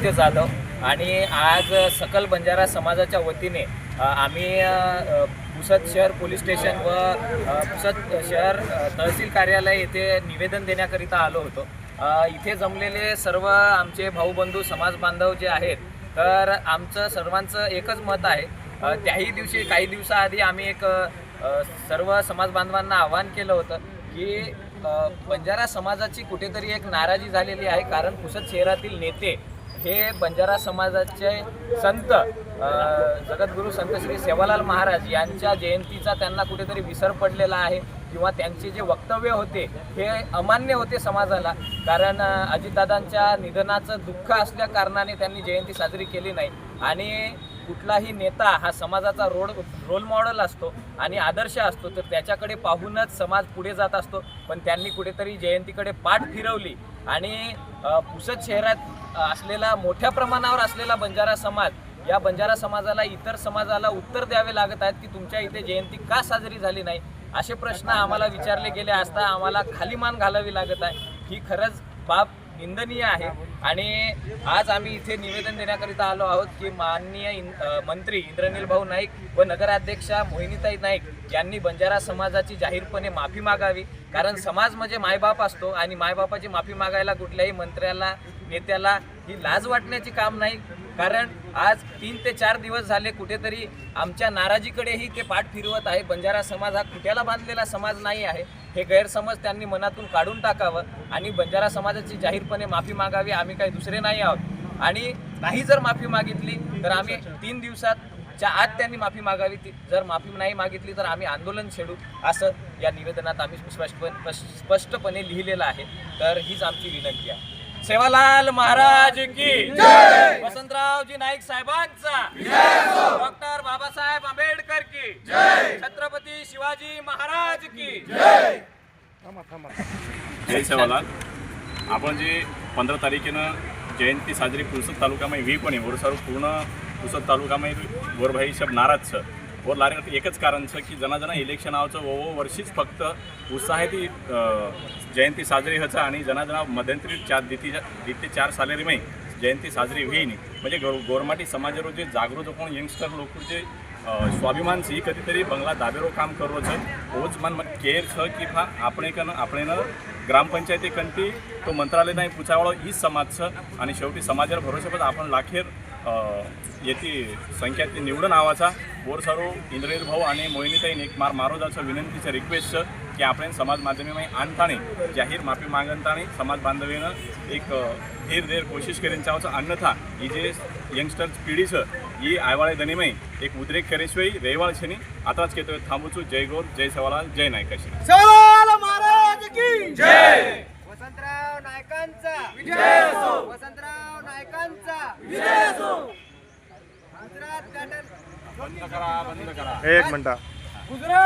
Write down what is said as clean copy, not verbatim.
आदित्य जाधव आणि आज सकल बंजारा समाजाच्या वतीने आम्ही पुसद शहर पोलीस स्टेशन व पुसद शहर तहसील कार्यालय येथे निवेदन देण्याकरिता आलो होतो। इथे जमलेले सर्व आमचे भाऊबंधू समाज बांधव जे आहेत, तर आमचं सर्वांचं एकच मत आहे। त्याही दिवशी काही दिवसाआधी आम्ही एक सर्व समाज बांधवांना आवाहन केलं होतं की बंजारा समाजाची कुठेतरी एक नाराजी झालेली आहे, कारण पुसद शहरातील नेते हे बंजारा समाजाचे संत जगद्गुरू संत श्री सेवालाल महाराज यांच्या जयंतीचा त्यांना कुठेतरी विसर पडलेला आहे किंवा त्यांचे जे वक्तव्य होते हे अमान्य होते समाजाला। कारण अजितदादांच्या निधनाचं दुःख असल्या कारणाने त्यांनी जयंती साजरी केली नाही आणि कुठलाही नेता हा समाजाचा रोल मॉडेल असतो आणि आदर्श असतो, तर त्याच्याकडे पाहूनच समाज पुढे जात असतो। पण त्यांनी कुठेतरी जयंतीकडे पाठ फिरवली आणि पुसद शहरात असलेला मोठ्या प्रमाणावर असलेला बंजारा समाज, या बंजारा समाजाला इतर समाजाला उत्तर द्यावे लागत आहेत की तुमच्या इथे जयंती का साजरी झाली नाही, असे प्रश्न आम्हाला विचारले गेले असता आम्हाला खाली मान घालावी लागत आहे। ही खरंच बाब निंदनीय आहे आणि आज आम्ही इथे निवेदन देण्याकरिता आलो आहोत की माननीय मंत्री इंद्रनील भाऊ नाईक व नगराध्यक्षा मोहिनीताई नाईक यांनी बंजारा समाजाची जाहीरपणे माफी मागावी। कारण समाज म्हणजे मायबाप असतो आणि मायबापाची माफी मागायला कुठल्याही मंत्र्याला नेत्याला ही लाज वाटण्याची काम नाही। कारण आज 3 ते 4 दिवस झाले कुठेतरी आमच्या नाराजीकडेही ते पाठ फिरवत आहे। बंजारा समाज हा खुट्याला बांधलेला समाज नाही आहे, हे गैरसमज त्यांनी मनातून काढून टाकावं आणि बंजारा समाजाची जाहीरपणे माफी मागावी। आम्ही काही दुसरे नाही आहोत आणि नाही जर माफी मागितली तर आम्ही 3 दिवसाच्या आत त्यांनी माफी मागावी, जर माफी नाही मागितली तर आम्ही आंदोलन छेडू, असं या निवेदनात आम्ही स्पष्टपणे लिहिलेलं आहे। तर हीच आमची विनंती आहे। सेवालाल महाराज की जय, वसंतरावजी नाईक साहेबांचा जय, डॉक्टर बाबासाहेब आंबेडकर की जय, छत्रपती शिवाजी महाराज की जय। जय सेवालाल। आपण जे 15 तारखेनं जयंती साजरी पुसद तालुक्यामध्ये व्ही पण आहे सर्व पूर्ण पुसद तालुक्यामध्ये गोरभाई सब नाराज छ और लारे एकच कारण छ की जना इलेक्शन आवचं वो वर्षीच फक्त उत्साह ती जयंती साजरी होतं आणि जना मध्यंतरी 4 सालेरी में जयंती साजरी हुई नहीं म्हणजे गोरमाटी समाजरो जे जागृत कोण यंगस्टर लोक जे स्वाभिमान से कधीतरी बंगला दाबेरो काम करो छ ओज मन केर छ की भा આપણે ग्रामपंचायती कंटी तो मंत्रालय नाही पुचावाळो ही समाज छ आणि शेवटी समाजावर भरोशापद आपण लाखेर येती संख्यात निवडून आवाचा वर सर्व इंद्रनील भाऊ आणि मोहिनीताईन एक मारो जायचं विनंतीचं रिक्वेस्ट की आपण समाज माध्यमामध्ये आणताना जाहीर माफी मागताना समाज बांधवीनं एक धीर कोशिश करेन चावचं, अन्यथा ही जे यंगस्टर पिढी छ ही आयवाळे दनीमय एक उद्रेक करेशिवाय रेवाळ छनी आताच केतोय थांबूचू। जय गौर, जय सेवालाल, जय नायकाशी। सेवालाल महाराज की जय, वसंतराव नायकांचा विजय असो, वसंतराव नायकांचा विजय असो। गुजरात बंद करा, बंद करा, एक मिनिट। गुजरात